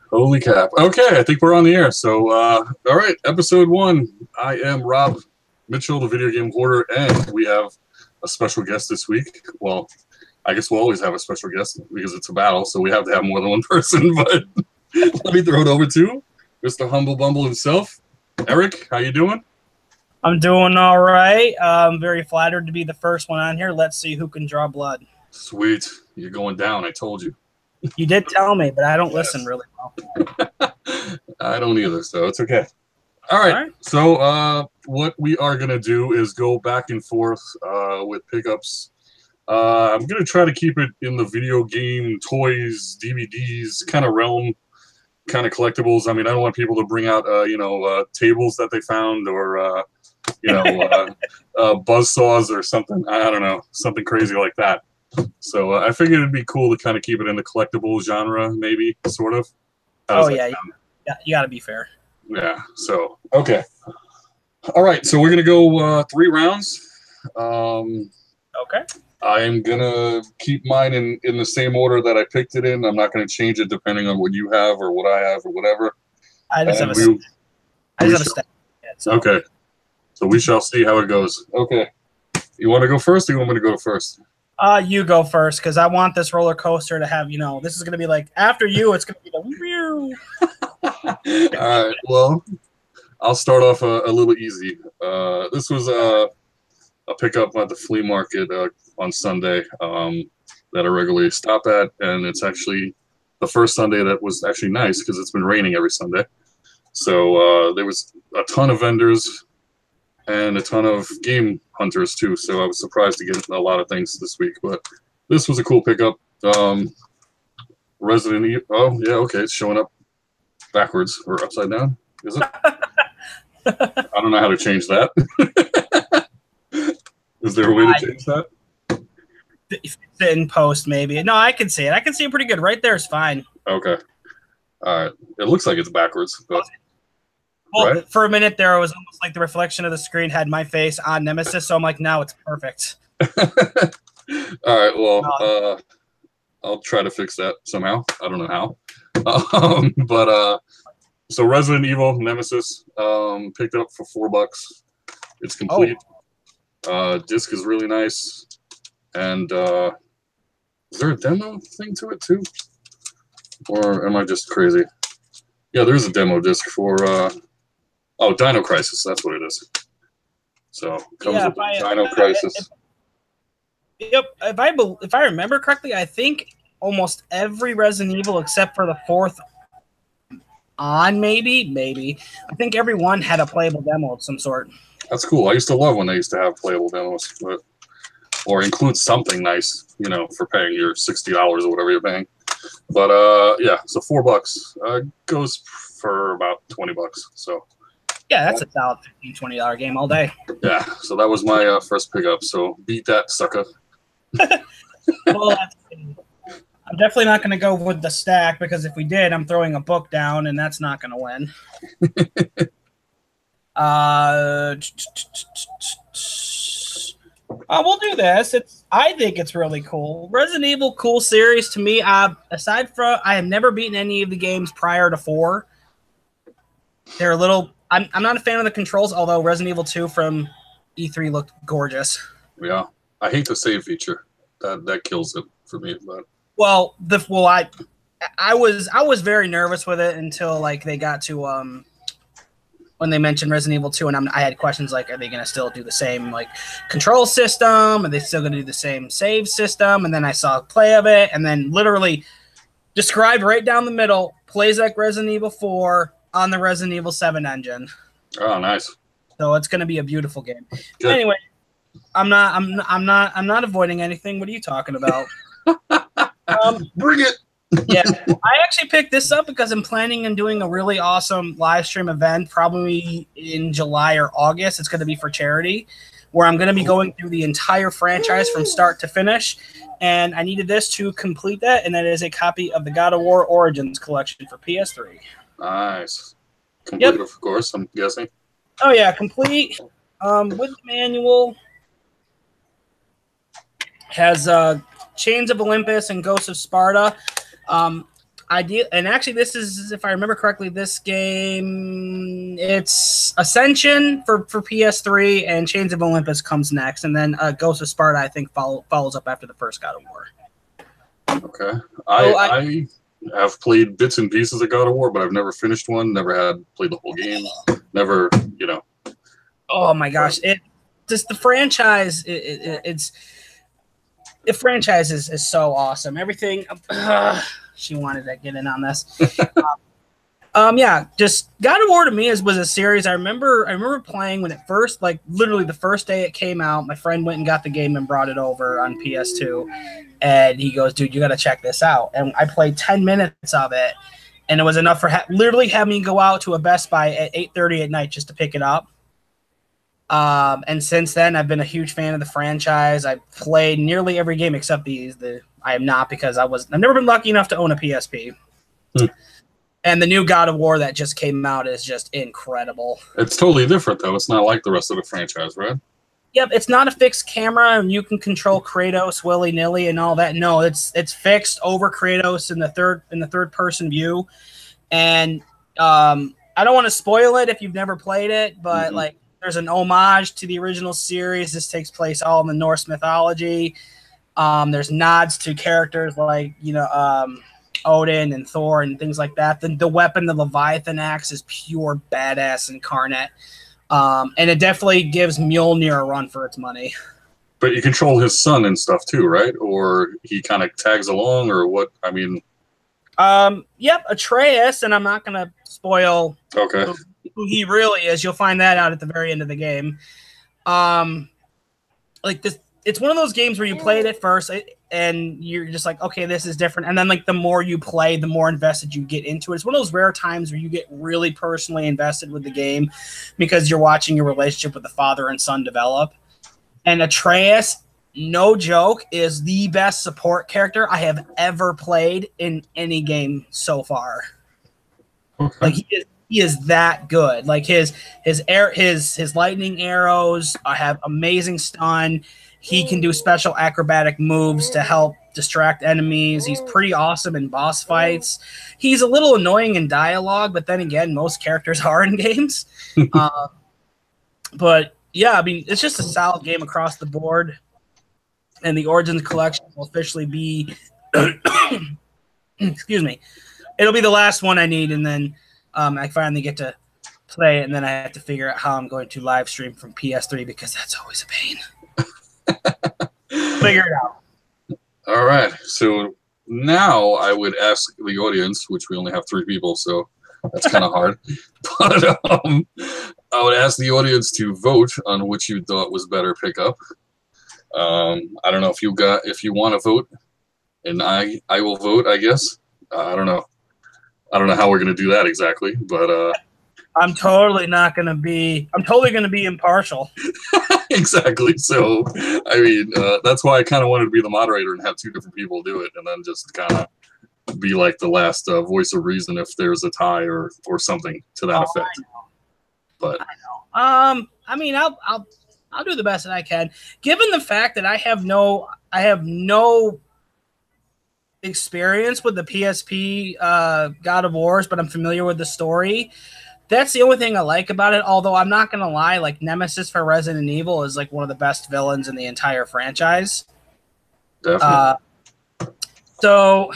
Holy crap. Okay, I think we're on the air. So, all right, episode 1. I am Rob Mitchell, the Video Game Hoarder, and we have a special guest this week. Well, I guess we'll always have a special guest because it's a battle, so we have to have more than one person. But let me throw it over to Mr. Humble Bumble himself. Eric, how you doing? I'm doing all right. I'm very flattered to be the first one on here. Let's see who can draw blood. Sweet. You're going down, I told you. You did tell me, but I don't listen really well. I don't either, so it's okay. All right. So what we are going to do is go back and forth with pickups. I'm going to try to keep it in the video game, toys, DVDs kind of realm, kind of collectibles. I mean, I don't want people to bring out, tables that they found or, buzzsaws or something. I don't know, something crazy like that. So I figured it'd be cool to kind of keep it in the collectible genre, maybe, sort of. Oh, yeah. You got to be fair. Yeah, so, okay. All right, so we're going to go 3 rounds. Okay. I am going to keep mine in the same order that I picked it in. I'm not going to change it depending on what you have or what I have or whatever. I just have a stack. Okay. So we shall see how it goes. Okay. You want to go first or you want me to go first? You go first, because I want this roller coaster to have, this is going to be like, after you, it's going to be the whew. All right, well, I'll start off a little easy. This was a pickup at the flea market on Sunday that I regularly stop at, and it's actually the first Sunday that was actually nice because it's been raining every Sunday. So there was a ton of vendors and a ton of game hunters too, so I was surprised to get a lot of things this week. But this was a cool pickup. Resident Evil. Oh yeah, okay, it's showing up backwards or upside down. Is it? I don't know how to change that. Is there a way to change that? If it's in post, maybe. No, I can see it. I can see it pretty good. Right there is fine. Okay. All right. It looks like it's backwards, but. Well, right? For a minute there, it was almost like the reflection of the screen had my face on Nemesis, so I'm like, now it's perfect. All right, well, I'll try to fix that somehow. I don't know how. So Resident Evil Nemesis picked up for $4. It's complete. Disc is really nice. And is there a demo thing to it too? Or am I just crazy? Yeah, there's a demo disc for... Dino Crisis, that's what it is. So, comes with Dino Crisis. Yep, if I remember correctly, I think almost every Resident Evil except for the 4th maybe. I think every one had a playable demo of some sort. That's cool. I used to love when they used to have playable demos, or include something nice, for paying your $60 or whatever you're paying. But, yeah, so $4 goes for about $20, so... Yeah, that's a solid $15, $20 game all day. Yeah, so that was my first pickup. So beat that, sucker. Well, I'm definitely not going to go with the stack, because if we did, I'm throwing a book down, and that's not going to win. We'll do this. I think it's really cool. Resident Evil, cool series to me. Aside from, I have never beaten any of the games prior to 4. They're a little... I'm not a fan of the controls, although Resident Evil 2 from E3 looked gorgeous. Yeah, I hate the save feature. That kills it for me. But I was very nervous with it until they got to when they mentioned Resident Evil 2, and I had questions like, are they going to still do the same control system? Are they still going to do the same save system? And then I saw a play of it, and then literally described right down the middle, plays like Resident Evil 4. On the Resident Evil 7 engine. Oh, nice. So it's going to be a beautiful game. Anyway, I'm not avoiding anything. What are you talking about? Bring it. Yeah, I actually picked this up because I'm planning on doing a really awesome live stream event, probably in July or August. It's going to be for charity, where I'm going to be going through the entire franchise from start to finish. And I needed this to complete that, and that is a copy of the God of War Origins collection for PS3. Nice. Complete, of course, I'm guessing. Oh, yeah, complete with the manual. Has Chains of Olympus and Ghosts of Sparta. Ideal, and actually, this is, if I remember correctly, this game, it's Ascension for PS3, and Chains of Olympus comes next, and then Ghost of Sparta, I think, follows up after the first God of War. Okay. I have played bits and pieces of God of War, but I've never finished one, never had played the whole game, never, you know. Oh my gosh. The franchise, the franchise is so awesome. Everything, she wanted to get in on this. Yeah, just God of War to me was a series. I remember playing when it first, like literally the first day it came out. My friend went and got the game and brought it over on PS2, and he goes, "Dude, you got to check this out." And I played 10 minutes of it, and it was enough for literally having me go out to a Best Buy at 8:30 at night just to pick it up. And since then, I've been a huge fan of the franchise. I've played nearly every game except these. I am not, because I've never been lucky enough to own a PSP. And the new God of War that just came out is just incredible. It's totally different, though. It's not like the rest of the franchise, right? Yep, it's not a fixed camera, and you can control Kratos willy-nilly and all that. No, it's fixed over Kratos in the third person view. And I don't want to spoil it if you've never played it, but like, there's an homage to the original series. This takes place all in the Norse mythology. There's nods to characters like, Odin and Thor and things like that. The weapon, the Leviathan axe, is pure badass incarnate. And it definitely gives Mjolnir a run for its money. But you control his son and stuff too, right? Or he kind of tags along, or what? I mean... Yep, Atreus, and I'm not going to spoil... Okay. Who he really is. You'll find that out at the very end of the game. Like this, it's one of those games where you play it at first and you're just like, okay, this is different. And then like the more you play, the more invested you get into it. It's one of those rare times where you get really personally invested with the game because you're watching your relationship with the father and son develop. And Atreus, no joke, is the best support character I have ever played in any game so far. Okay. Like he is that good. Like his lightning arrows have amazing stun. He can do special acrobatic moves to help distract enemies. He's pretty awesome in boss fights. He's a little annoying in dialogue, but then again, most characters are in games. But yeah, I mean, it's just a solid game across the board. And the Origins collection will officially be, excuse me, it'll be the last one I need, and then I finally get to play it, and then I have to figure out how I'm going to live stream from PS3 because that's always a pain. Figure it out. All right. So now I would ask the audience, which we only have 3 people, so that's kind of hard. But I would ask the audience to vote on which you thought was better pickup. I don't know if you want to vote, and I will vote, I guess. I don't know. I don't know how we're going to do that exactly, but I'm totally going to be impartial. Exactly. So, I mean, that's why I kind of wanted to be the moderator and have 2 different people do it, and then just kind of be like the last voice of reason if there's a tie or something to that effect. I know. But I know. I mean, I'll do the best that I can, given the fact that I have no experience with the PSP God of Wars, but I'm familiar with the story. That's the only thing I like about it. Although I'm not gonna lie, like Nemesis for Resident Evil is like one of the best villains in the entire franchise. definitely. So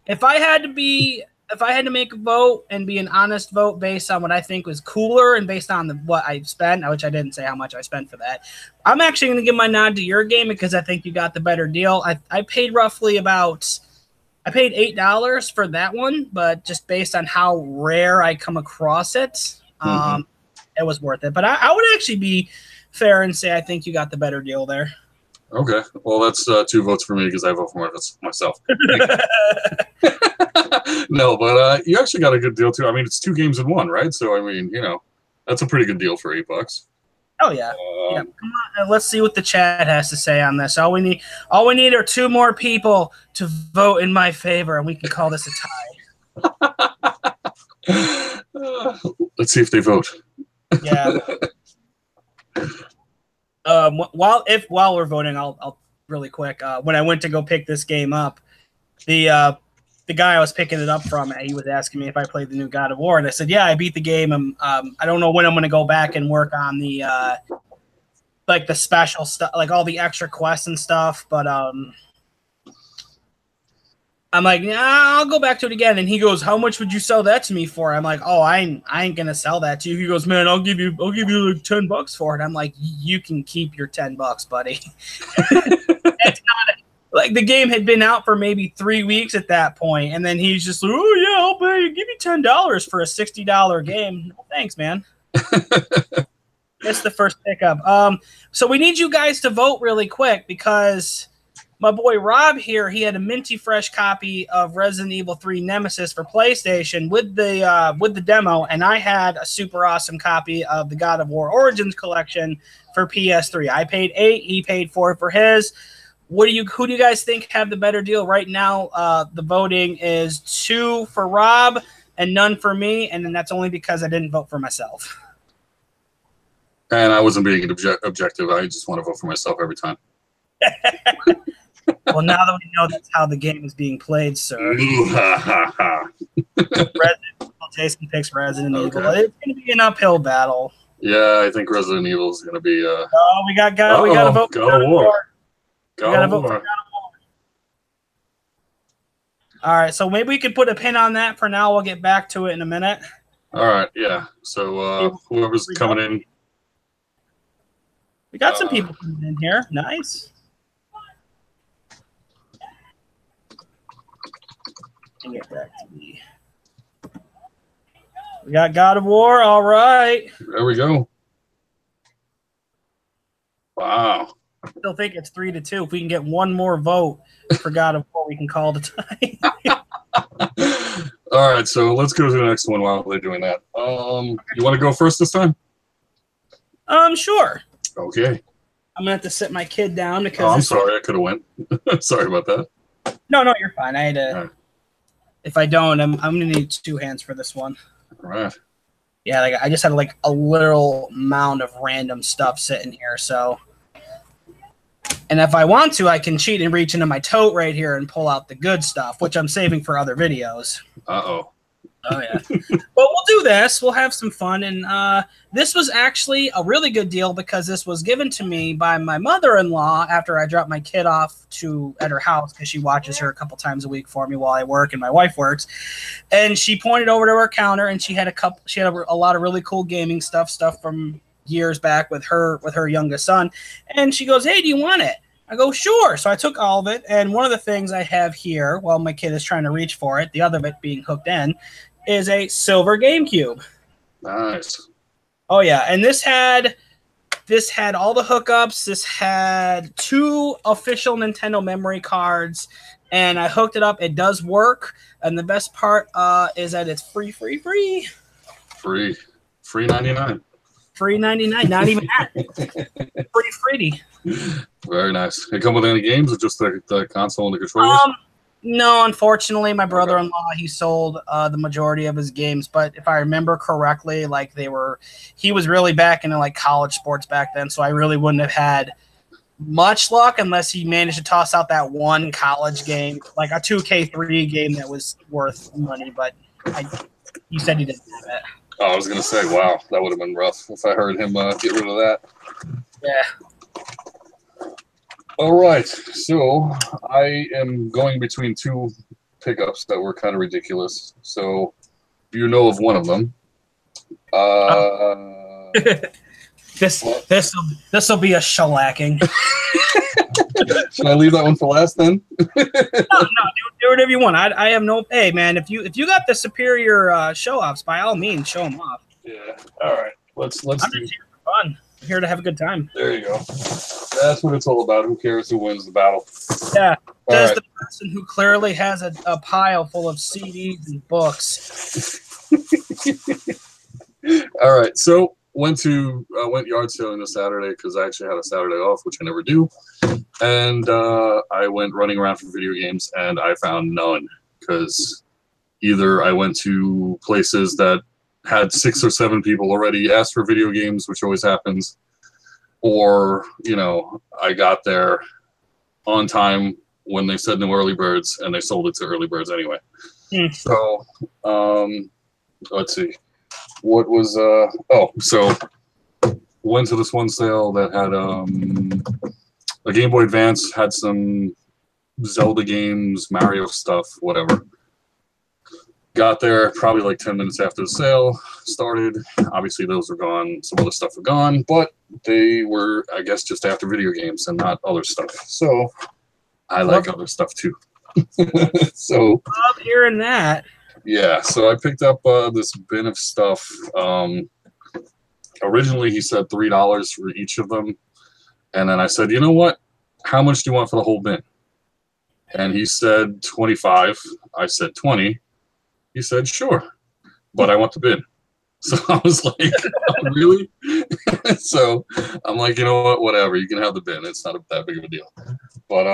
if I had to make a vote and be an honest vote based on what I think was cooler and based on what I spent, which I didn't say how much I spent for that, I'm actually going to give my nod to your game because I think you got the better deal. I paid roughly I paid $8 for that one, but just based on how rare I come across it, it was worth it. But I would actually be fair and say I think you got the better deal there. Okay. Well, that's 2 votes for me because I vote for myself. No, but you actually got a good deal too. I mean, it's 2 games in 1, right? So I mean, that's a pretty good deal for $8. Oh yeah. Yeah. Come on, let's see what the chat has to say on this. All we need are 2 more people to vote in my favor, and we can call this a tie. Let's see if they vote. Yeah. While we're voting, I'll really quick. When I went to go pick this game up, the the guy I was picking it up from, he was asking me if I played the new God of War, and I said, yeah, I beat the game. I don't know when I'm going to go back and work on the like the special stuff, like all the extra quests and stuff. But I'm like, nah, I'll go back to it again. And he goes, how much would you sell that to me for? I'm like, oh, I ain't gonna sell that to you. He goes, man, I'll give you like $10 for it. I'm like, you can keep your $10, buddy. It's not like the game had been out for maybe 3 weeks at that point, and then he's just like, oh yeah, I'll pay you, give you $10 for a $60 game. No, thanks, man. It's the first pickup. So we need you guys to vote really quick because my boy Rob here, he had a minty fresh copy of Resident Evil 3 Nemesis for PlayStation with the demo, and I had a super awesome copy of the God of War Origins collection for PS3. I paid $8, he paid $4 for his. Who do you guys think have the better deal right now? The voting is 2 for Rob and none for me, and then that's only because I didn't vote for myself. And I wasn't being objective. I just want to vote for myself every time. Well, now that we know that's how the game is being played, sir. Resident Evil, Jason picks Resident Evil. It's going to be an uphill battle. Yeah, I think Resident Evil is going to be. Oh, we got to vote for God of War. God of War. All right, so maybe we could put a pin on that for now. We'll get back to it in a minute. All right, yeah. So whoever's coming in. We got some people coming in here. Nice. Get back to me. We got God of War. All right. There we go. Wow. I still think it's 3-2. If we can get one more vote for God of War, we can call it a tie. All right, so let's go to the next one while they're doing that. You want to go first this time? Sure. Okay. I'm gonna have to sit my kid down because. Oh, I'm sorry. I could have went. Sorry about that. No, you're fine. I had to. Right. If I don't, I'm gonna need 2 hands for this one. All right. Yeah, like I just had like a literal mound of random stuff sitting here, so. And if I want to, I can cheat and reach into my tote right here and pull out the good stuff, which I'm saving for other videos. Uh-oh. Oh, yeah. But we'll do this. We'll have some fun. And this was actually a really good deal because this was given to me by my mother-in-law after I dropped my kid off at her house because she watches her a couple times a week for me while I work and my wife works. And she pointed over to her counter and she had a lot of really cool gaming stuff from years back with her youngest son. And she goes, hey, do you want it? I go, sure. So I took all of it. And one of the things I have here while my kid is trying to reach for it, the other bit being hooked in, is a silver GameCube. Nice. Oh yeah, and this had all the hookups. This had 2 official Nintendo memory cards, and I hooked it up. It does work, and the best part is that it's free. Free 99. Free 99. Not even that. Free. Very nice. They come with any games or just the console and the controllers? No, unfortunately, my brother-in-law, he sold the majority of his games. But if I remember correctly, like he was really back into like college sports back then. So I really wouldn't have had much luck unless he managed to toss out that one college game, like a 2K3 game that was worth money. But he said he didn't have it. Oh, I was going to say, wow, that would have been rough if I heard him get rid of that. Yeah. All right, so I am going between 2 pickups that were kind of ridiculous. So you know of one of them. This will be a shellacking. Should I leave that one for last then? No, do whatever you want. I have no. Hey, man, if you got the superior show offs, by all means, show them off. Yeah. All right. Let's. I'm just here for fun. I'm here to have a good time. There you go. That's what it's all about. Who cares who wins the battle? Yeah. Says the person who clearly has a pile full of CDs and books. All right. So went yard sailing this Saturday because I actually had a Saturday off, which I never do. And I went running around for video games, and I found none because either I went to places that had 6 or 7 people already asked for video games, which always happens, or, I got there on time when they said no early birds, and they sold it to early birds anyway. So let's see. What was so went to this one sale that had a Game Boy Advance, had some Zelda games, Mario stuff, whatever. Got there probably like 10 minutes after the sale started. Obviously those were gone, some other stuff were gone, but they were, I guess, just after video games and not other stuff. So I like other stuff too. So love hearing that. Yeah, so I picked up this bin of stuff. Originally, he said $3 for each of them. And then I said, you know what? How much do you want for the whole bin? And he said 25. I said 20. He said, sure, but I want the bin. So I was like, oh, really? So I'm like, you know what? Whatever. You can have the bin. It's not that big of a deal. But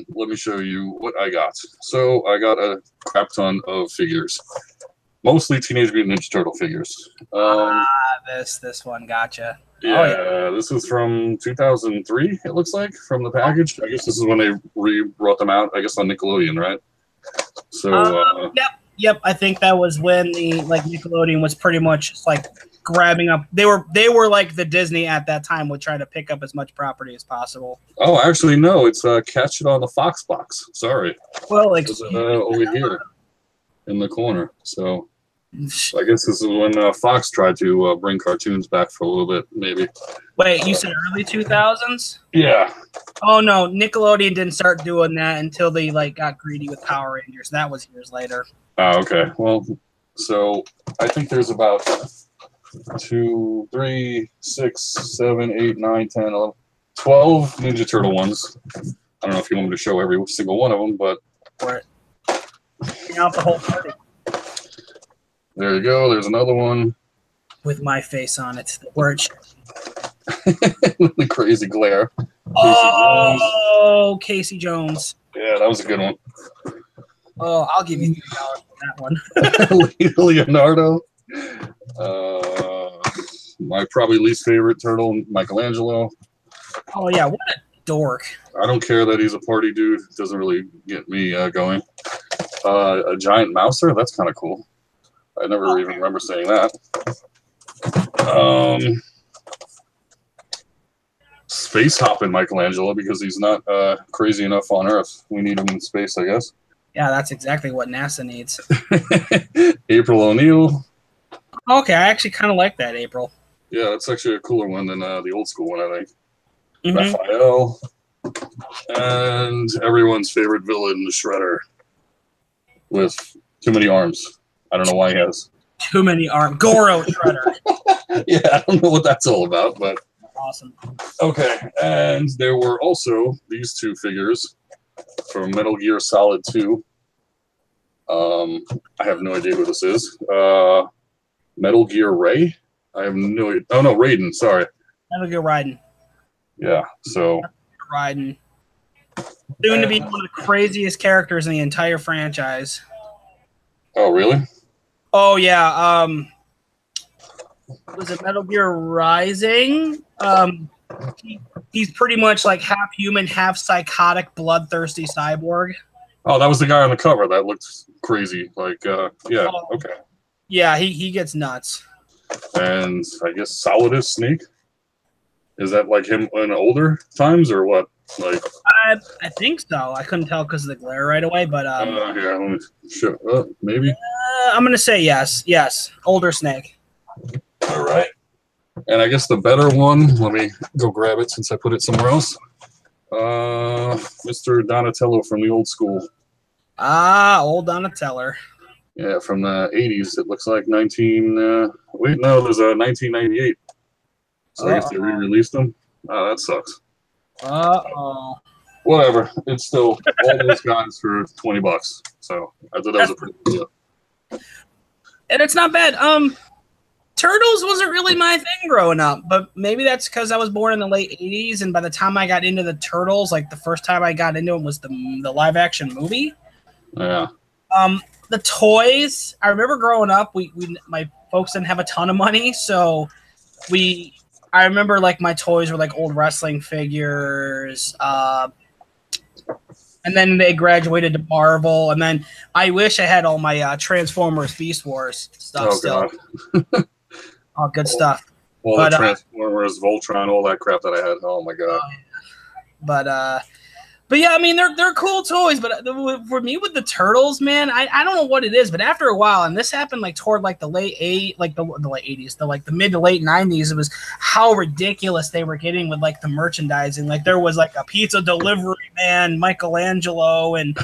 let me show you what I got. So I got a crap ton of figures, mostly Teenage Mutant Ninja Turtle figures. This one, gotcha. Yeah, this is from 2003. It looks like from the package. I guess this is when they brought them out. I guess on Nickelodeon, right? So Yep. I think that was when the Nickelodeon was pretty much just like grabbing up. They were like the Disney at that time, would try to pick up as much property as possible. Oh, actually, no. It's Catch It on the Fox box. Sorry. Well, like over here in the corner. So I guess this is when Fox tried to bring cartoons back for a little bit, maybe. Wait, you said early 2000s? Yeah. Oh no, Nickelodeon didn't start doing that until they got greedy with Power Rangers. That was years later. Oh, okay. Well, so I think there's about 2, 3, 6, 7, 8, 9, 10, 11, 12 Ninja Turtle ones. I don't know if you want me to show every single one of them, but out the whole party. There you go. There's another one with my face on it. The word. The crazy glare. Casey Jones. Yeah, that was a good one. Oh, I'll give you $3 for that one. Leonardo. My probably least favorite turtle, Michelangelo. Oh yeah, what a dork. I don't care that he's a party dude. It doesn't really get me going. A giant mouser, that's kind of cool. I never even remember saying that. Space hopping Michelangelo, because he's not crazy enough on Earth. We need him in space, I guess. Yeah, that's exactly what NASA needs. April O'Neil. Okay, I actually kind of like that, April. Yeah, that's actually a cooler one than the old school one, I think. Raphael. And everyone's favorite villain, the Shredder. With too many arms. I don't know why he has too many arms. Goro Shredder. Yeah, I don't know what that's all about, but awesome. Okay, and there were also these two figures from Metal Gear Solid 2. I have no idea who this is. Metal Gear Ray? I have no idea. Oh, no, Raiden, sorry. Metal Gear Raiden. Yeah, so. Raiden. Soon to be one of the craziest characters in the entire franchise. Oh, really? Oh, yeah. Was it Metal Gear Rising? He's pretty much like half human, half psychotic, bloodthirsty cyborg. Oh, that was the guy on the cover. That looked crazy. Like, yeah, okay. Yeah, he gets nuts. And I guess Solidus Snake? Is that like him in older times or what? Like, I think so. I couldn't tell because of the glare right away, but yeah, let me show, maybe. I'm gonna say yes. Yes, older Snake. All right. And I guess the better one. Let me go grab it since I put it somewhere else. Mr. Donatello from the old school. Ah, old Donatello. Yeah, from the 80s. It looks like 1998. So I guess they re-released them. Oh, that sucks. Uh-oh. Whatever. It's still all those guys for $20. So I thought that was a pretty good deal. And it's not bad. Turtles wasn't really my thing growing up, but maybe that's because I was born in the late 80s, and by the time I got into the Turtles, like the first time I got into them was the live-action movie. Yeah. The toys, I remember growing up, my folks didn't have a ton of money, so I remember like my toys were like old wrestling figures, And then they graduated to Marvel. And then I wish I had all my Transformers Beast Wars stuff still. God. All good stuff. All the Transformers, Voltron, all that crap that I had. Oh, my God. But yeah, I mean, they're cool toys. But for me with the Turtles, man, I don't know what it is. But after a while, and this happened like toward like the late '80s, the mid to late '90s, it was how ridiculous they were getting with like the merchandising. Like there was like a pizza delivery man, Michelangelo, and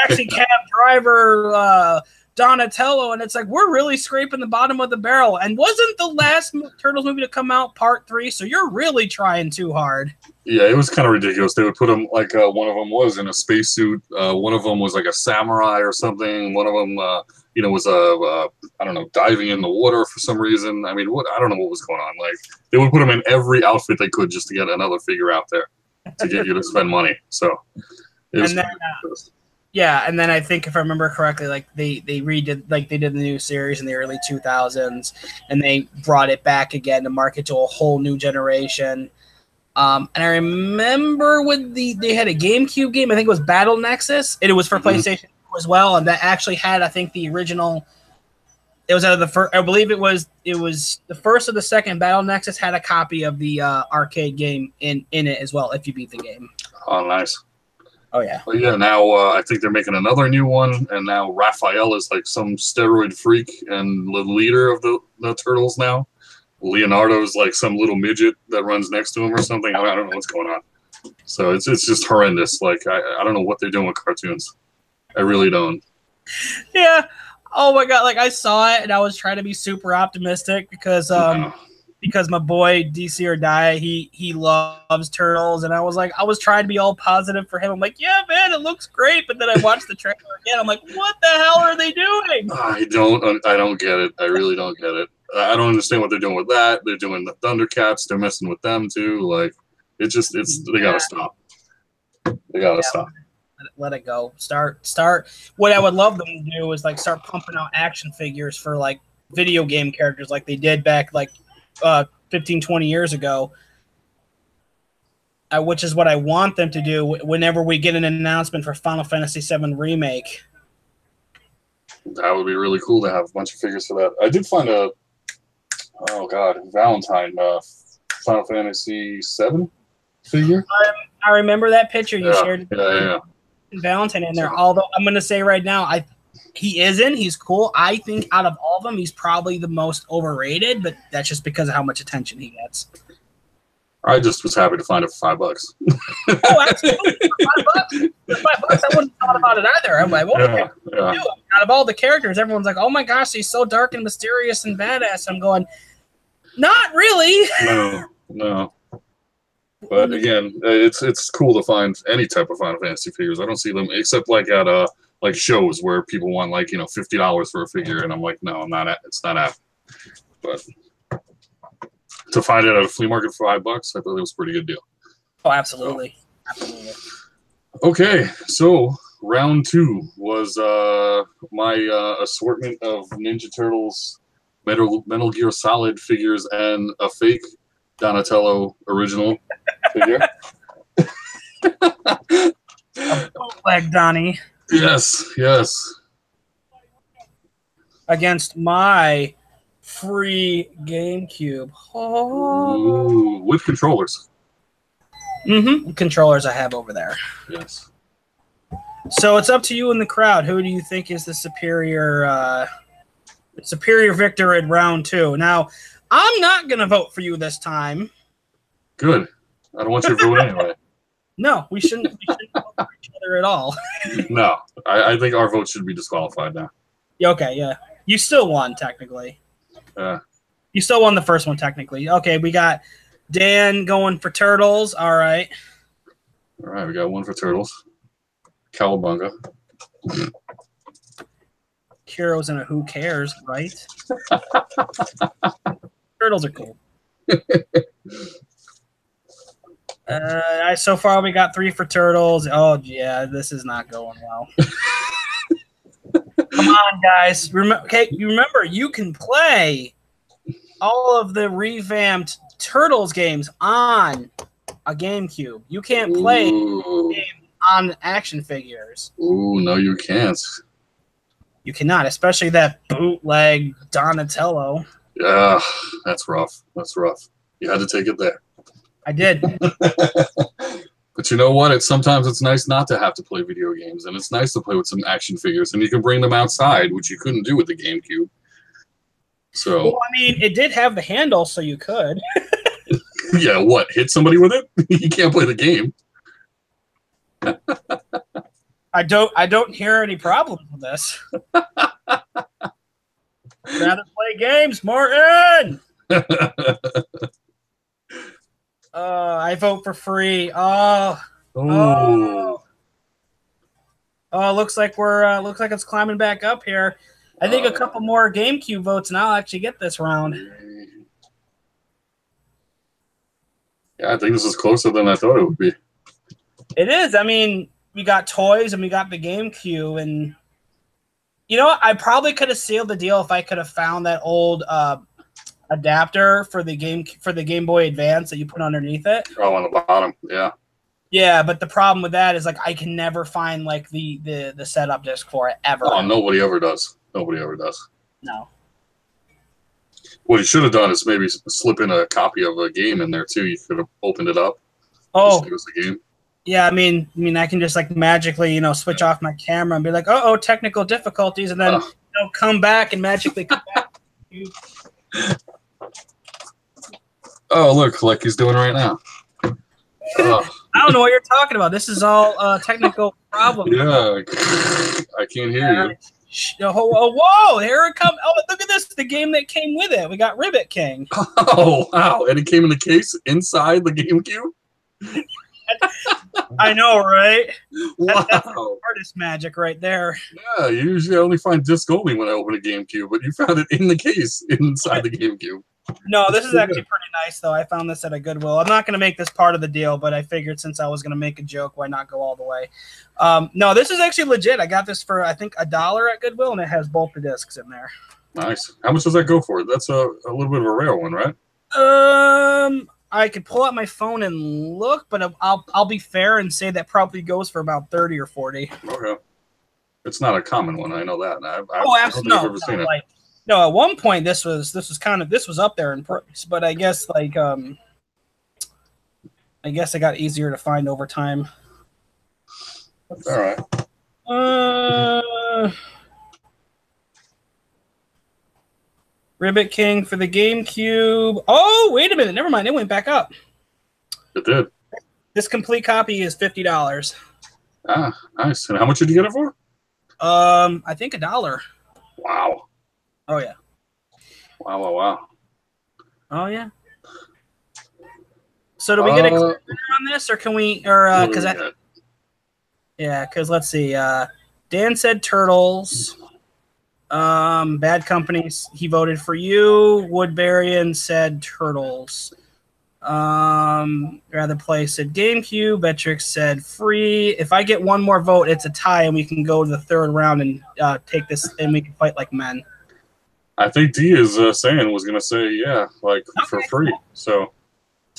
taxi cab driver Donatello, and it's like we're really scraping the bottom of the barrel. And wasn't the last Turtles movie to come out Part 3? So you're really trying too hard. Yeah, it was kind of ridiculous. They would put them like one of them was in a spacesuit. One of them was like a samurai or something. One of them, was I don't know, diving in the water for some reason. I mean, I don't know what was going on. Like they would put them in every outfit they could just to get another figure out there to get you to spend money. So it was. Yeah, and then I think if I remember correctly, like they redid, like they did the new series in the early 2000s, and they brought it back again to market to a whole new generation. And I remember when they had a GameCube game, I think it was Battle Nexus, and it was for PlayStation as well, and that actually had, I think, the original. It was out of the first, I believe it was the first or the second Battle Nexus had a copy of the arcade game in it as well, if you beat the game. Oh, nice. Oh, yeah. Well, yeah, now I think they're making another new one, and now Raphael is like some steroid freak and the leader of the Turtles now. Leonardo is like some little midget that runs next to him or something. I don't know what's going on. So it's just horrendous. Like, I don't know what they're doing with cartoons. I really don't. Yeah. Oh, my God. Like, I saw it, and I was trying to be super optimistic because my boy DC or Die, he loves Turtles, and I was trying to be all positive for him. I'm like, yeah, man, it looks great. But then I watched the trailer again. I'm like, what the hell are they doing? I don't get it. I really don't get it. I don't understand what they're doing with that. They're doing the Thundercats. They're messing with them too. Like they gotta stop. They gotta stop. Let it go. Start. What I would love them to do is like start pumping out action figures for like video game characters like they did back like 15, 20 years ago. Which is what I want them to do whenever we get an announcement for Final Fantasy VII Remake. That would be really cool to have a bunch of figures for that. I did find Valentine Final Fantasy VII figure. I remember that picture you shared. Yeah. Valentine in there. Although I'm going to say right now, he's cool. I think out of all of them, he's probably the most overrated, but that's just because of how much attention he gets. I just was happy to find it for $5. Oh, absolutely. For $5. I wouldn't have thought about it either. I'm like, out of all the characters, everyone's like, oh my gosh, he's so dark and mysterious and badass. I'm going, not really. No. But again, it's cool to find any type of Final Fantasy figures. I don't see them except like at like shows where people want like $50 for a figure, and I'm like, no, it's not happening. But to find it at a flea market for $5, I thought it was a pretty good deal. Oh, absolutely. Okay, so round 2 was my assortment of Ninja Turtles, Metal Gear Solid figures, and a fake Donatello original figure. A bootleg Donnie. Yes. Against my free GameCube. Oh. Ooh, with controllers. Controllers I have over there. Yes. So it's up to you in the crowd. Who do you think is the superior victor in round 2? Now, I'm not going to vote for you this time. Good. I don't want you to vote anyway. No, we shouldn't vote for each other at all. No, I think our vote should be disqualified now. Okay, yeah. You still won, technically. Yeah. You still won the first one, technically. Okay, we got Dan going for Turtles. All right, we got one for Turtles. Cowabunga. Heroes and a Who Cares, right? Turtles are cool. So far, we got 3 for Turtles. Oh, yeah, this is not going well. Come on, guys. Remember, you can play all of the revamped Turtles games on a GameCube. You can't play games on action figures. Ooh, no, you can't. You cannot, especially that bootleg Donatello. Yeah, that's rough. That's rough. You had to take it there. I did. But you know what? Sometimes it's nice not to have to play video games, and it's nice to play with some action figures, and you can bring them outside, which you couldn't do with the GameCube. So, well, I mean, it did have the handle, so you could. Yeah, what? Hit somebody with it? You can't play the game. I don't hear any problems with this. Rather play games, Martin. I vote for free. Oh, looks like it's climbing back up here. I think a couple more GameCube votes, and I'll actually get this round. Yeah, I think this is closer than I thought it would be. It is. I mean, we got toys and we got the GameCube, and you know what? I probably could have sealed the deal if I could have found that old adapter for the Game Boy Advance that you put underneath it. Oh, on the bottom, yeah. Yeah, but the problem with that is like I can never find like the setup disc for it ever. Oh, nobody ever does. Nobody ever does. No. What you should have done is maybe slip in a copy of a game in there too. You could have opened it up. Oh, it was the game. Yeah, I mean, I can just like magically, switch off my camera and be like, "Oh, technical difficulties," and then come back and magically come back. Oh, look, like he's doing right now. I don't know what you're talking about. This is all technical problem. Yeah, I can't hear you. Whoa, here it comes. Oh, look at this. The game that came with it. We got Ribbit King. Oh, wow. And it came in the case inside the GameCube? I know, right? Wow. That's artist magic right there. Yeah, you usually only find disc only when I open a GameCube, but you found it in the case inside the GameCube. No, this is actually pretty nice, though. I found this at a Goodwill. I'm not going to make this part of the deal, but I figured since I was going to make a joke, why not go all the way? No, this is actually legit. I got this for, I think, $1 at Goodwill, and it has both the discs in there. Nice. How much does that go for? That's a little bit of a rare one, right? I could pull out my phone and look, but I'll be fair and say that probably goes for about 30 or 40. Okay. It's not a common one. I know that. Absolutely. I've ever seen it. No, at one point this was up there in price, but I guess I guess it got easier to find over time. All right. Ribbit King for the GameCube. Oh, wait a minute. Never mind. It went back up. It did. This complete copy is $50. Ah, nice. And how much did you get it for? I think $1. Wow. Oh yeah. Wow. Oh yeah. So do we get a clear on this, or can we, or because because let's see. Dan said Turtles. Bad Companies. He voted for you. Woodbury said Turtles. Rather Play said GameCube. Betrix said free. If I get one more vote, it's a tie, and we can go to the third round and take this, and we can fight like men. I think D is was going to say, yeah, for free. So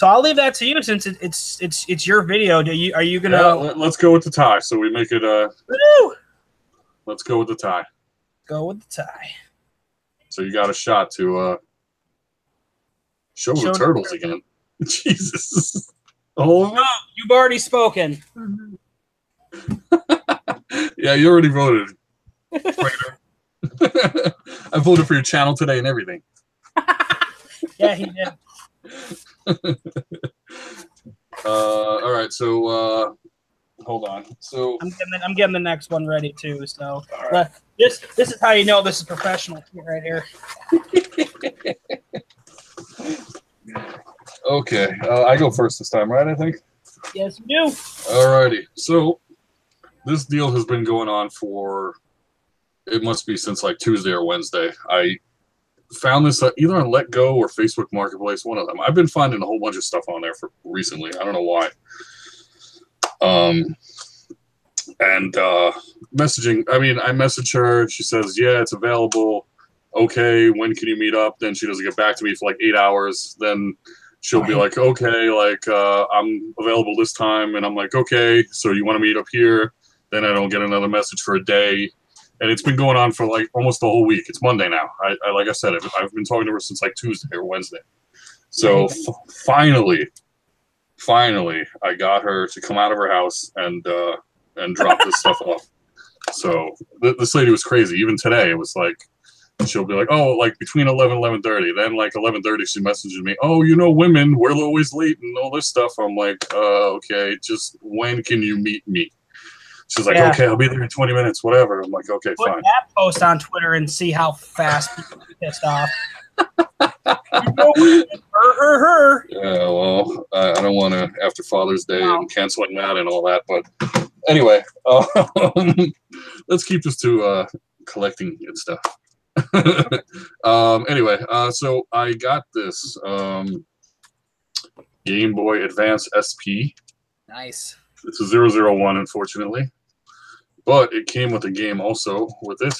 I'll leave that to you since it's your video. Are you gonna? Yeah, let's go with the tie. So we make it. Woo! Let's go with the tie. Go with the tie. So you got a shot to show the Turtles again. Jesus. Oh no, you've already spoken. Yeah, you already voted. I voted for your channel today and everything. Yeah, he did. All right, so hold on. So I'm getting the next one ready too. So right. This is how you know this is professional right here. Okay, I go first this time, right? I think. Yes, you do. All righty. So this deal has been going on for. It must be since like Tuesday or Wednesday. I found this either on Let Go or Facebook Marketplace, one of them. I've been finding a whole bunch of stuff on there for recently. I don't know why. And messaging. I mean, I message her. She says, "Yeah, it's available." Okay, when can you meet up? Then she doesn't get back to me for like 8 hours. Then she'll be like, okay, like I'm available this time, and I'm like, okay, so you want to meet up here? Then I don't get another message for a day, and it's been going on for like almost the whole week. It's Monday now. I like I said, I've been talking to her since like Tuesday or Wednesday. So finally, I got her to come out of her house and drop this stuff off. So this lady was crazy. Even today, it was like, she'll be like, oh, like between 11 and 11:30. Then like 11:30, she messages me, oh, you know, women, we're always late and all this stuff. I'm like, okay, just when can you meet me? She's like, okay, I'll be there in 20 minutes, whatever. I'm like, okay, fine. Put that post on Twitter and see how fast people get pissed off. Her. Yeah, well, I don't want to, after Father's Day and canceling that and all that. But anyway, let's keep this to collecting and stuff. Anyway, so I got this Game Boy Advance SP. Nice. It's a 001, unfortunately, but it came with a game also with it.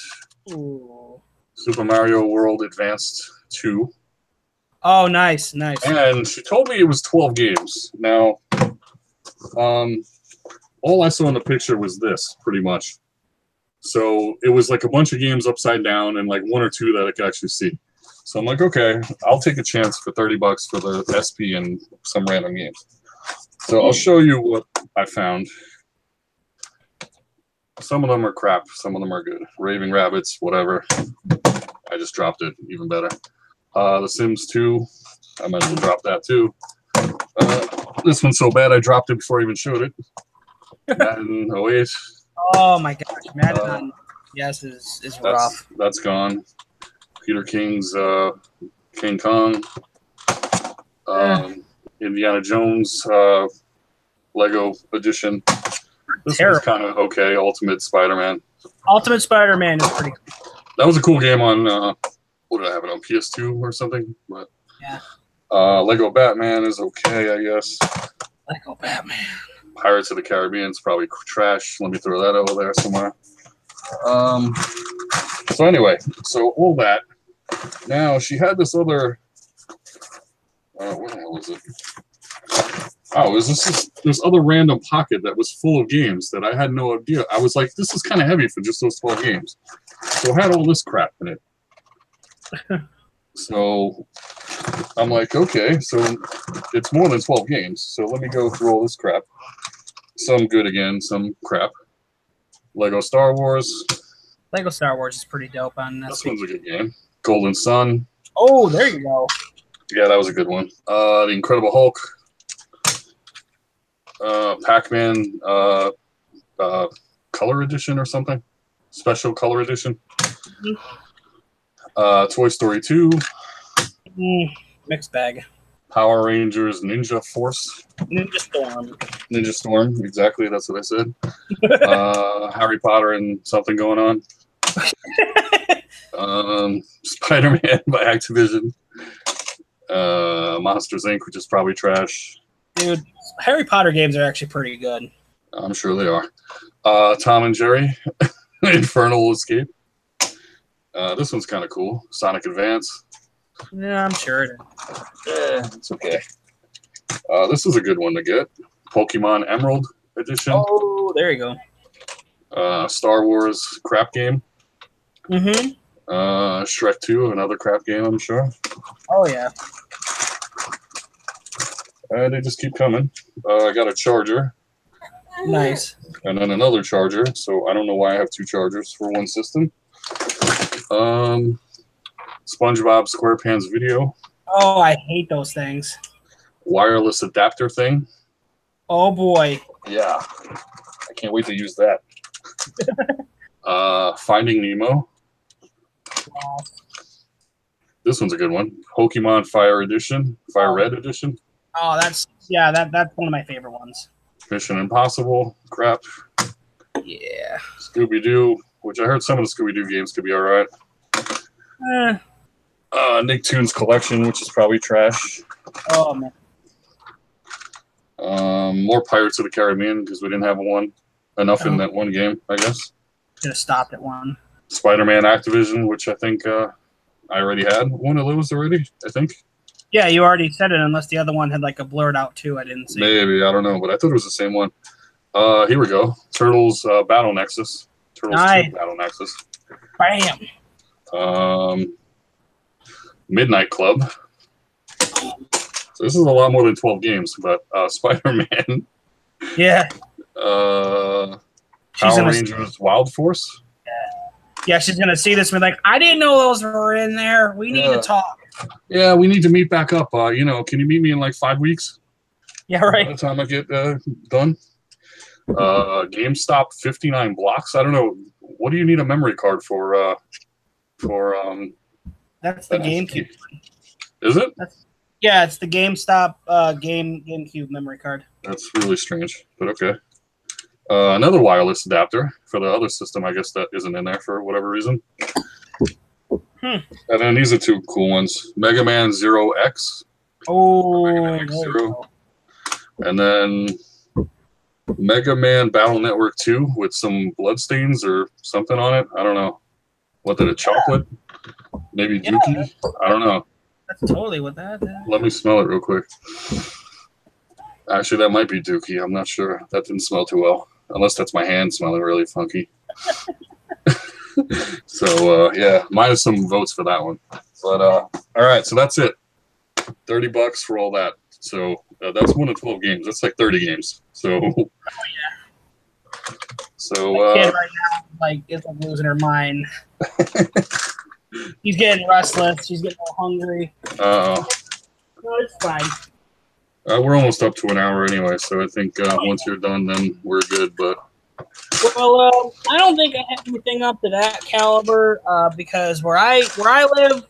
Ooh. Super Mario World Advanced 2. Oh, nice. And she told me it was 12 games. Now, all I saw in the picture was this, pretty much. So it was like a bunch of games upside down and like one or two that I could actually see. So I'm like, okay, I'll take a chance for $30 for the SP and some random games. So I'll show you what I found. Some of them are crap. Some of them are good. Raving Rabbits, whatever. I just dropped it. Even better. The Sims 2. I might as well drop that too. This one's so bad I dropped it before I even showed it. Madden 08. Oh my gosh, Madden yes is rough. That's gone. Peter King's King Kong. Indiana Jones Lego edition. This one's kind of okay. Ultimate Spider-Man. Ultimate Spider-Man is pretty cool. That was a cool game on what did I have it on, PS2 or something? But yeah. Lego Batman is okay, I guess. Lego Batman. Pirates of the Caribbean is probably trash. Let me throw that over there somewhere. So anyway, so all that. Now she had this other. What the hell is it? Oh, it was this other random pocket that was full of games that I had no idea. I was like, this is kind of heavy for just those 12 games. So it had all this crap in it. So I'm like, okay, so it's more than 12 games. So let me go through all this crap. Some good again, some crap. Lego Star Wars. Lego Star Wars is pretty dope on this one's a good game. Golden Sun. Oh, there you go. Yeah, that was a good one. The Incredible Hulk. Pac-Man Color Edition or something. Special Color Edition. Toy Story 2. Mixed bag. Power Rangers Ninja Force. Ninja Storm, exactly, that's what I said. Harry Potter and something going on. Spider-Man by Activision. Monsters Inc., which is probably trash. Dude, Harry Potter games are actually pretty good. I'm sure they are. Tom and Jerry. Infernal Escape. This one's kind of cool. Sonic Advance. Yeah, I'm sure it is. It's okay. This is a good one to get. Pokemon Emerald Edition. Oh, there you go. Star Wars crap game. Mm-hmm. Shrek 2, another crap game, I'm sure. Oh, yeah. They just keep coming. I got a charger. Nice. And then another charger, so I don't know why I have two chargers for one system. SpongeBob SquarePants Video. Oh, I hate those things. Wireless adapter thing. Oh, boy. Yeah. I can't wait to use that. Finding Nemo. Wow. This one's a good one. Pokemon Fire Edition. Fire Red Edition. Oh, that's one of my favorite ones. Mission Impossible. Crap. Yeah. Scooby-Doo, which I heard some of the Scooby-Doo games could be all right. Nicktoons Collection, which is probably trash. Oh, man. More Pirates of the Caribbean, because we didn't have enough in that one game, I guess. Should have stopped at one. Spider-Man Activision, which I think I already had one of those already, I think. Yeah, you already said it. Unless the other one had like a blurred out too. I didn't see. Maybe, I don't know, but I thought it was the same one. Here we go. Turtles Battle Nexus. Turtles 2 Battle Nexus. Bam. Midnight Club. So this is a lot more than 12 games, but Spider-Man. Yeah. Power Rangers Wild Force. Yeah, she's gonna see this and be like, I didn't know those were in there. We need to talk. Yeah, we need to meet back up. You know, can you meet me in like 5 weeks? Yeah, right. By the time I get done. GameStop 59 blocks. I don't know. What do you need a memory card for? That's the GameCube. Is it? Yeah, it's the GameStop GameCube memory card. That's really strange, but okay. Another wireless adapter for the other system, I guess that isn't in there for whatever reason. And then these are 2 cool ones. Mega Man Zero X. Oh, Mega Man X Zero. And then Mega Man Battle Network 2 with some bloodstains or something on it. I don't know. What did it? Chocolate? Maybe Dookie? I don't know. That's totally what that is. Let me smell it real quick. Actually, that might be Dookie. I'm not sure. That didn't smell too well. Unless that's my hand smelling really funky. So, yeah, minus some votes for that one. But, all right, so that's it. $30 for all that. So, that's 1 of 12 games. That's like 30 games. So, oh, yeah. So, kid right now, like, is like losing her mind. He's getting restless. She's getting all hungry. No, it's fine. We're almost up to an hour anyway, so I think once you're done, then we're good. But well, I don't think I have anything up to that caliber because where I live,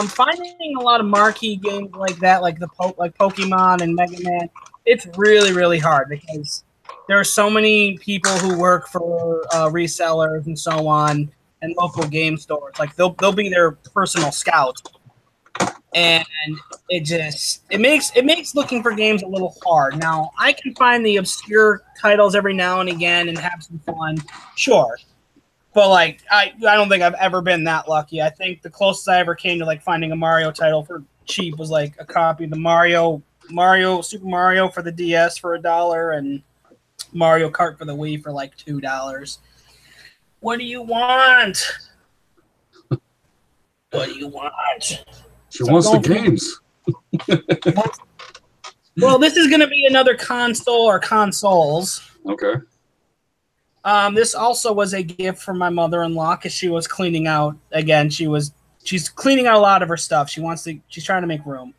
finding a lot of marquee games like that, like Pokemon and Mega Man, it's really, really hard because there are so many people who work for resellers and so on and local game stores. Like they'll be their personal scouts. And it makes looking for games a little hard. Now, I can find the obscure titles every now and again and have some fun, sure. But like I don't think I've ever been that lucky. I think the closest I ever came to like finding a Mario title for cheap was like a copy of the Super Mario for the DS for $1 and Mario Kart for the Wii for like $2. What do you want? What do you want? She wants the games. Well, this is going to be another console or consoles. Okay. This also was a gift from my mother-in-law because she was cleaning out again. She's cleaning out a lot of her stuff. She's trying to make room.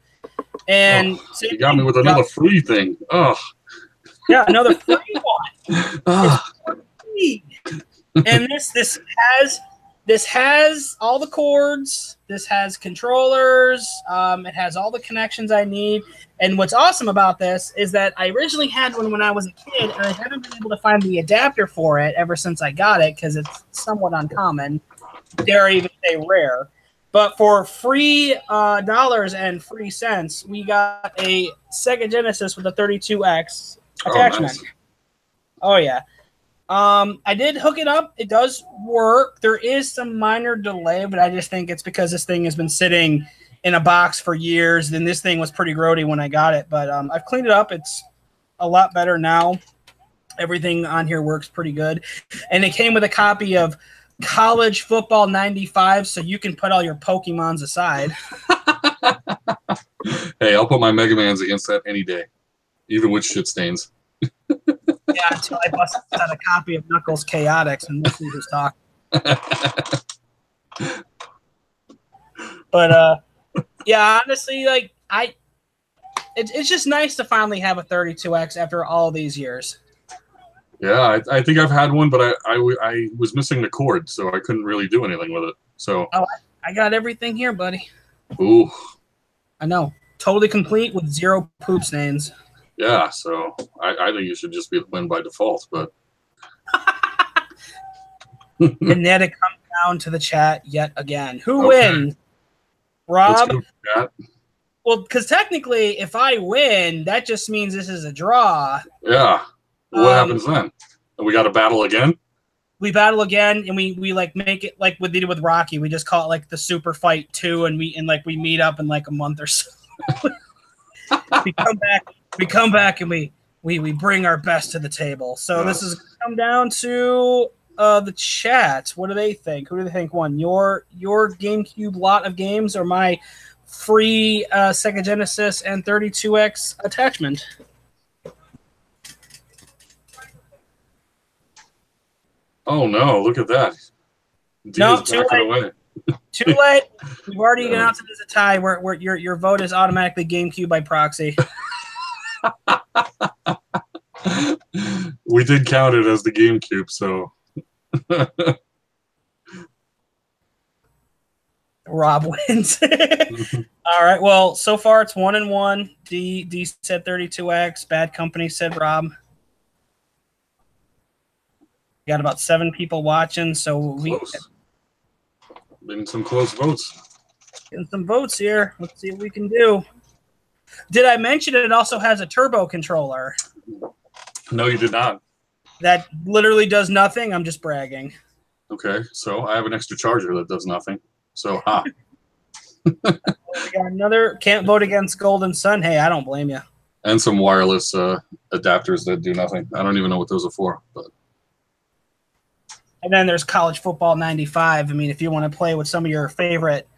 And you got me with another free thing. Oh. Yeah, another free one. It's free. And this has all the cords. This has controllers. It has all the connections I need. And what's awesome about this is that I originally had one when I was a kid, and I haven't been able to find the adapter for it ever since I got it because it's somewhat uncommon. Dare I even say rare. But for free dollars and free cents, we got a Sega Genesis with a 32X attachment. Nice. Oh, yeah. I did hook it up. It does work. There is some minor delay, but I just think it's because this thing has been sitting in a box for years. And this thing was pretty grody when I got it, but I've cleaned it up. It's a lot better now. Everything on here works pretty good. And it came with a copy of College Football 95, so you can put all your Pokemons aside. Hey, I'll put my Mega Mans against that any day, even with shit stains. Yeah, until I bust out a copy of Knuckles Chaotix and we'll see who's talking. But yeah, honestly, like it's just nice to finally have a 32X after all these years. Yeah, I think I've had one, but I was missing the cord, so I couldn't really do anything with it. So I got everything here, buddy. Ooh. I know. Totally complete with 0 poop stains. Yeah, so I think you should just win by default, but and then it comes down to the chat yet again. Who wins? Rob? Well, because technically, if I win, that just means this is a draw. Yeah. What happens then? We got to battle again? We battle again, and we like make it like what they did with Rocky. We just call it like the Super Fight 2, and we meet up in like a month or so. we come back, and we bring our best to the table. So this is come down to the chat. What do they think? Who do they think won? Your GameCube lot of games or my free Sega Genesis and 32X attachment? Oh no! Look at that. No, too late. Too late. We've already announced it as a tie. Where your vote is automatically GameCube by proxy. We did count it as the GameCube, so. Rob wins. All right. Well, so far it's 1-1. D said 32X. Bad Company said Rob. We got about 7 people watching, so Getting some close votes. Getting some votes here. Let's see what we can do. Did I mention it also has a turbo controller? No, you did not. That literally does nothing. I'm just bragging. Okay, so I have an extra charger that does nothing. So, We got another. Can't vote against Golden Sun. Hey, I don't blame you. And some wireless adapters that do nothing. I don't even know what those are for, but. And then there's College Football 95. I mean, if you want to play with some of your favorite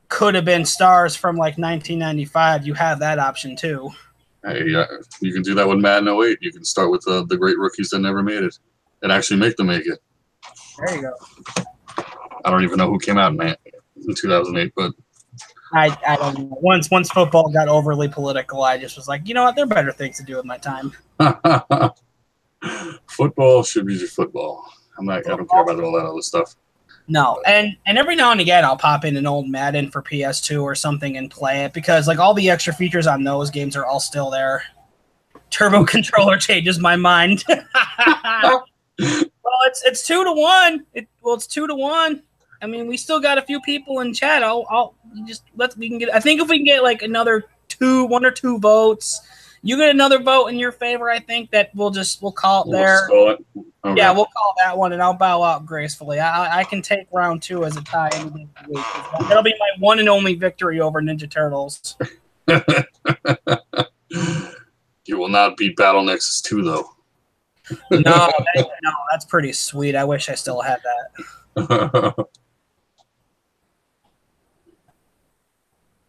could-have-been stars from, like, 1995, you have that option, too. Hey, you can do that with Madden 08. You can start with the great rookies that never made it and actually make them make it. There you go. I don't even know who came out in 2008, but... I don't know. Once football got overly political, I just was like, you know what? There are better things to do with my time. Football should be just football. I don't care about all that other stuff. No, and every now and again I'll pop in an old Madden for PS2 or something and play it because like all the extra features on those games are all still there. Turbo controller changes my mind. Well, it's 2-1. It's 2-1. I mean, we still got a few people in chat. We can get. I think if we can get like another 1 or 2 votes, you get another vote in your favor. I think that we'll call it there. Call it. Okay. Yeah, we'll call that one, and I'll bow out gracefully. I can take round 2 as a tie. That'll be my one and only victory over Ninja Turtles. You will not beat Battle Nexus 2, though. No, that's pretty sweet. I wish I still had that.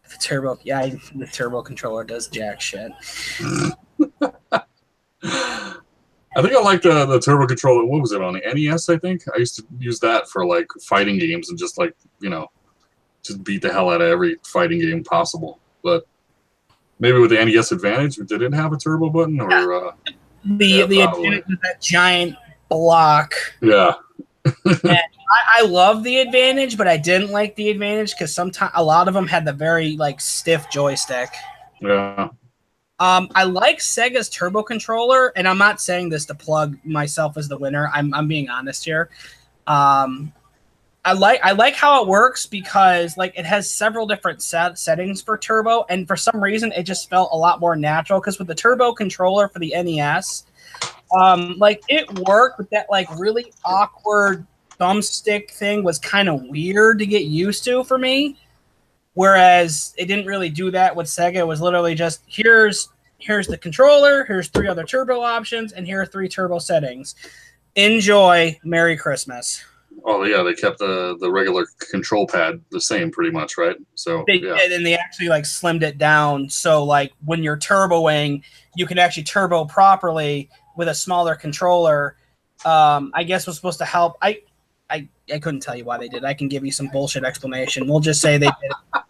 The turbo controller does jack shit. I think I like the turbo controller. What was it on the NES? I think I used to use that for like fighting games and just like just beat the hell out of every fighting game possible. But maybe with the NES Advantage, did it have a turbo button or the Advantage with that giant block? Yeah. And I love the Advantage, but I didn't like the Advantage because sometimes a lot of them had the very like stiff joystick. Yeah. I like Sega's turbo controller, and I'm not saying this to plug myself as the winner. I'm being honest here. I like how it works because like it has several different settings for turbo, and for some reason it just felt a lot more natural. Because with the turbo controller for the NES, like it worked, but that like really awkward thumbstick thing was kind of weird to get used to for me. Whereas it didn't really do that with Sega. It was literally just here's the controller, here's 3 other turbo options, and here are 3 turbo settings. Enjoy. Merry Christmas. Oh yeah, they kept the regular control pad the same pretty much, right? So they did, and they actually like slimmed it down so like when you're turboing, you can actually turbo properly with a smaller controller. I guess was supposed to help. I couldn't tell you why they did. I can give you some bullshit explanation. We'll just say they did it.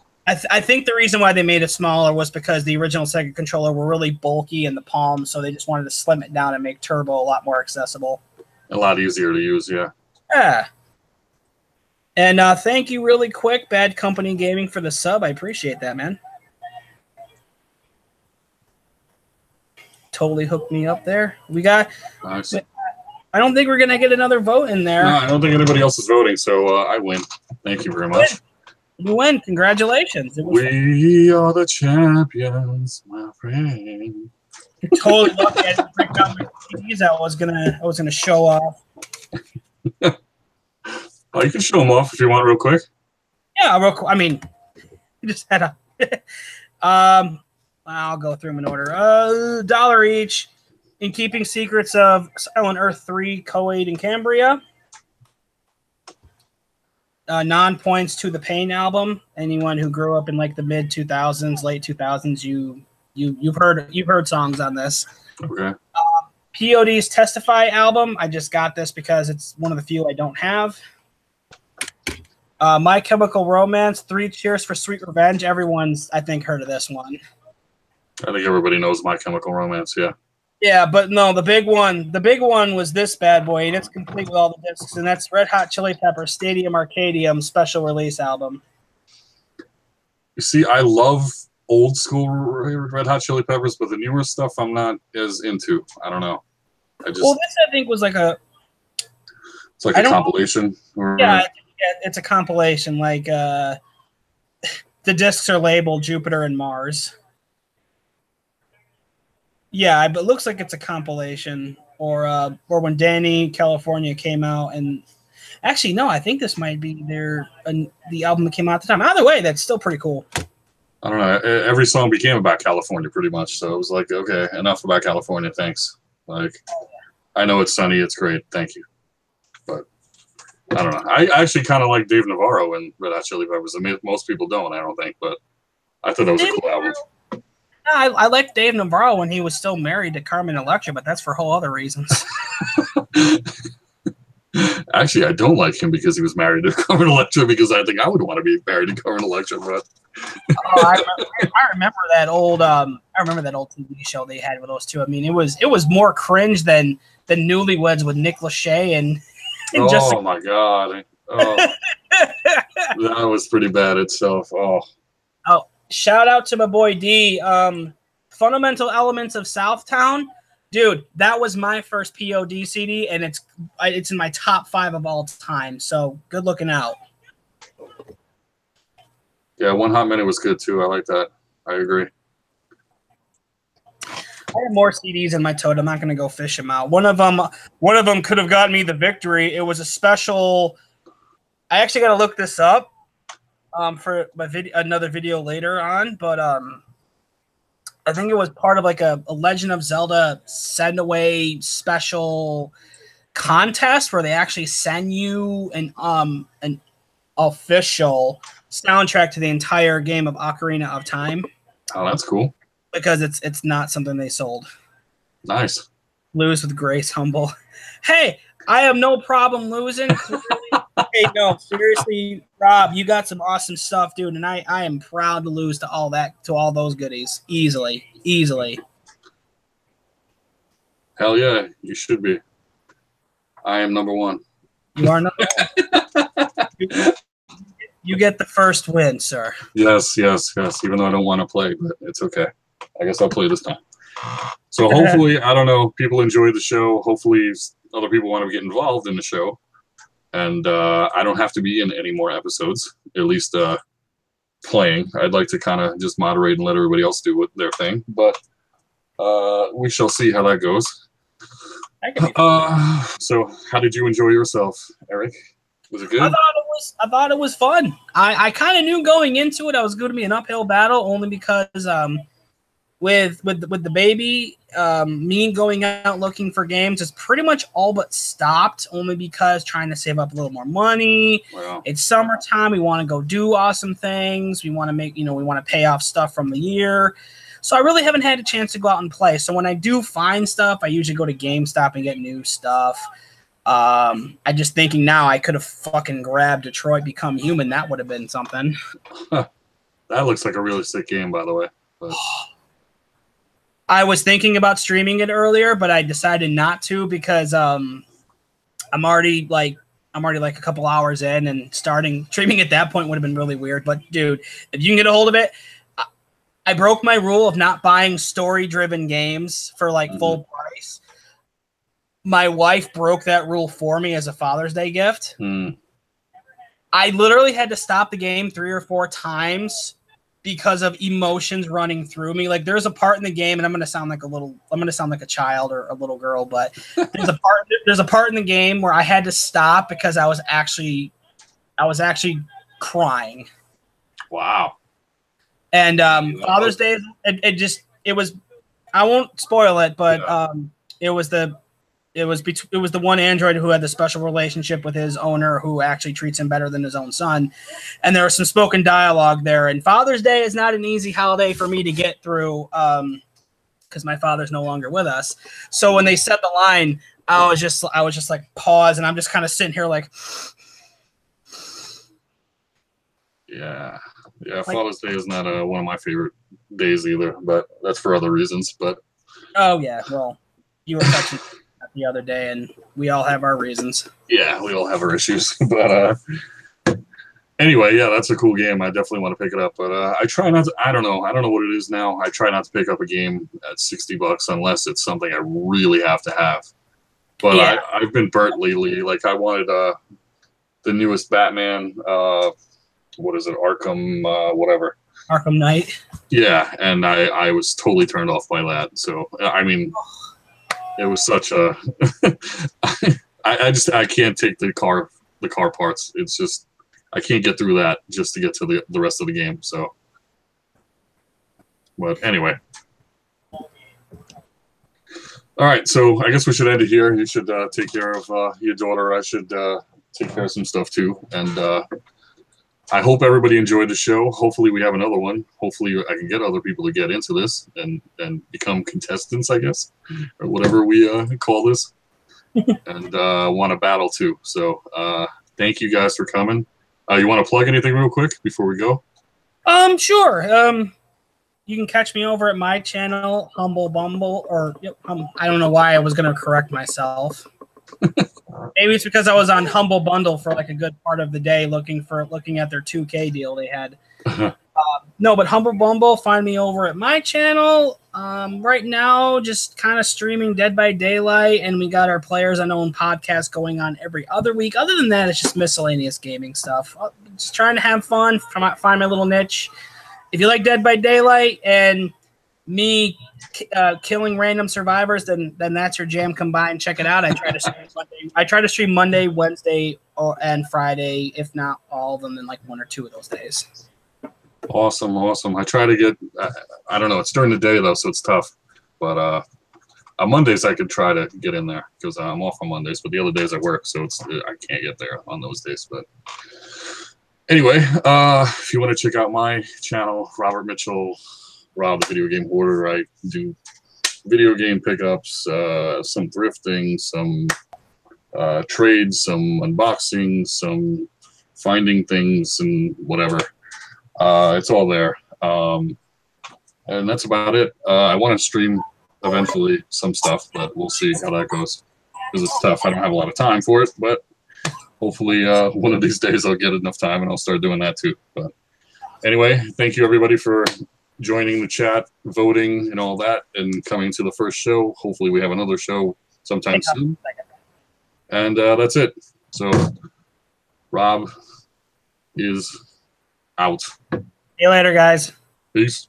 I think the reason why they made it smaller was because the original Sega controller were really bulky in the palm, so they just wanted to slim it down and make turbo a lot more accessible. A lot easier to use, yeah. Yeah. And thank you really quick, Bad Company Gaming, for the sub. I appreciate that, man. Totally hooked me up there. We got... Nice. I don't think we're going to get another vote in there. No, I don't think anybody else is voting, so I win. Thank you very much. You win. Congratulations. We are the champions, my friend. Totally lucky I didn't break down my CDs. I was gonna show off. Oh, you can show them off if you want real quick. Yeah, real quick. I mean, we just had a I'll go through them in order. $1 each. In Keeping Secrets of Silent Earth 3, Coed and Cambria. Non-points to the Pain album. Anyone who grew up in like the mid 2000s, late 2000s, you've heard songs on this. Okay. POD's Testify album. I just got this because it's one of the few I don't have. My Chemical Romance, 3 Cheers for Sweet Revenge. Everyone's, I think, heard of this one. I think everybody knows My Chemical Romance, yeah. Yeah, but no, the big one was this bad boy, and it's complete with all the discs, and that's Red Hot Chili Peppers Stadium Arcadium special release album. You see, I love old school Red Hot Chili Peppers, but the newer stuff I'm not as into. I don't know. This I think was like a. It's like a compilation. Yeah, it's a compilation. Like the discs are labeled Jupiter and Mars. Yeah, but it looks like it's a compilation, or when Danny California came out, and actually no, I think this might be the album that came out at the time. Either way, that's still pretty cool. I don't know. Every song became about California pretty much, so it was like, okay, enough about California, thanks. Like, I know it's sunny, it's great, thank you. But I don't know. I actually kind of like Dave Navarro and Red Hot Chili Peppers. I mean, most people don't, I don't think, but I thought that was a cool album. I liked Dave Navarro when he was still married to Carmen Electra, but that's for whole other reasons. Actually, I don't like him because he was married to Carmen Electra, because I think I would want to be married to Carmen Electra. But I remember that old TV show they had with those two. I mean, it was more cringe than Newlyweds with Nick Lachey and oh Jessica. My god, that was pretty bad itself. Oh. Shout out to my boy D. Fundamental Elements of Southtown. Dude, that was my first POD CD, and it's in my top 5 of all time. So good looking out. Yeah, One Hot Minute was good too. I like that. I agree. I have more CDs in my tote. I'm not going to go fish them out. One of them could have gotten me the victory. It was a special. I actually got to look this up. For my another video later on, but I think it was part of like a Legend of Zelda send away special contest where they actually send you an official soundtrack to the entire game of Ocarina of Time. Oh, that's cool. Because it's not something they sold. Nice. Lose with grace, Humble. Hey, I have no problem losing. Hey, no, seriously, Rob, you got some awesome stuff, dude, and I am proud to lose to all those goodies easily. Hell yeah, you should be. I am number 1. You are number 1. You get the first win, sir. Yes. Even though I don't want to play, but it's okay. I guess I'll play this time. So hopefully, I don't know, people enjoy the show. Hopefully, other people want to get involved in the show. And I don't have to be in any more episodes, at least playing. I'd like to kind of just moderate and let everybody else do their thing. But we shall see how that goes. So how did you enjoy yourself, Eric? Was it good? I thought it was fun. I kind of knew going into it I was going to be an uphill battle, only because with the baby, me going out looking for games is pretty much all but stopped, only because trying to save up a little more money. Wow. It's summertime. We want to go do awesome things. We want to we want to pay off stuff from the year. So I really haven't had a chance to go out and play. So when I do find stuff, I usually go to GameStop and get new stuff. I'm just thinking now I could have fucking grabbed Detroit Become Human. That would have been something. That looks like a really sick game, by the way. But I was thinking about streaming it earlier, but I decided not to because I'm already like a couple hours in, and streaming at that point would have been really weird. But dude, if you can get a hold of it, I broke my rule of not buying story-driven games for like full price. My wife broke that rule for me as a Father's Day gift. I literally had to stop the game 3 or 4 times because of emotions running through me. Like there's a part in the game, and I'm going to sound like a child or a little girl, but there's a part in the game where I had to stop because I was actually crying. Wow. And Father's Day, it was. I won't spoil it, but it was the one android who had the special relationship with his owner, who actually treats him better than his own son. And there was some spoken dialogue there. And Father's Day is not an easy holiday for me to get through because my father's no longer with us. So when they said the line, I was just like pause, and I'm just kind of sitting here like. Yeah. Father's Day is not one of my favorite days either, but that's for other reasons. But oh yeah, well, you were touching the other day, and we all have our reasons. Yeah, we all have our issues. But anyway, yeah, that's a cool game. I definitely want to pick it up. But I try not to. I don't know what it is now. I try not to pick up a game at $60 unless it's something I really have to have. But yeah. I've been burnt lately. Like I wanted the newest Batman. What is it? Arkham, whatever. Arkham Knight. Yeah, and I was totally turned off by that. So I mean, it was such a. I can't take the car parts. It's just I can't get through that just to get to the rest of the game. So, but anyway. All right, so I guess we should end it here. You should take care of your daughter. I should take care of some stuff too, and. I hope everybody enjoyed the show. Hopefully we have another one. Hopefully I can get other people to get into this and become contestants, I guess, or whatever we call this, and want to battle too. So thank you guys for coming. You want to plug anything real quick before we go? Sure. You can catch me over at my channel, Humble Bumble, or I don't know why I was going to correct myself. Maybe it's because I was on Humble Bundle for like a good part of the day looking at their 2K deal they had. No, but Humble Bumble, find me over at my channel. Right now, just kind of streaming Dead by Daylight, and we got our Players Unknown podcast going on every other week. Other than that, it's just miscellaneous gaming stuff. Just trying to have fun, find my little niche. If you like Dead by Daylight and me killing random survivors, then that's your jam combined. Check it out. I try to stream Monday, Wednesday, and Friday, if not all of them, in like one or two of those days. Awesome. I try to get. I don't know. It's during the day though, so it's tough. But on Mondays I could try to get in there because I'm off on Mondays. But the other days I work, so I can't get there on those days. But anyway, if you want to check out my channel, Robert Mitchell. Rob, the Video Game Hoarder. I do video game pickups, some thrifting, some trades, some unboxing, some finding things, and whatever. It's all there. And that's about it. I want to stream eventually some stuff, but we'll see how that goes. Because it's tough. I don't have a lot of time for it, but hopefully one of these days I'll get enough time and I'll start doing that too. But anyway, thank you everybody for joining the chat, voting, and all that, and coming to the first show. Hopefully we have another show sometime soon. And that's it. So Rob is out. See you later, guys. Peace.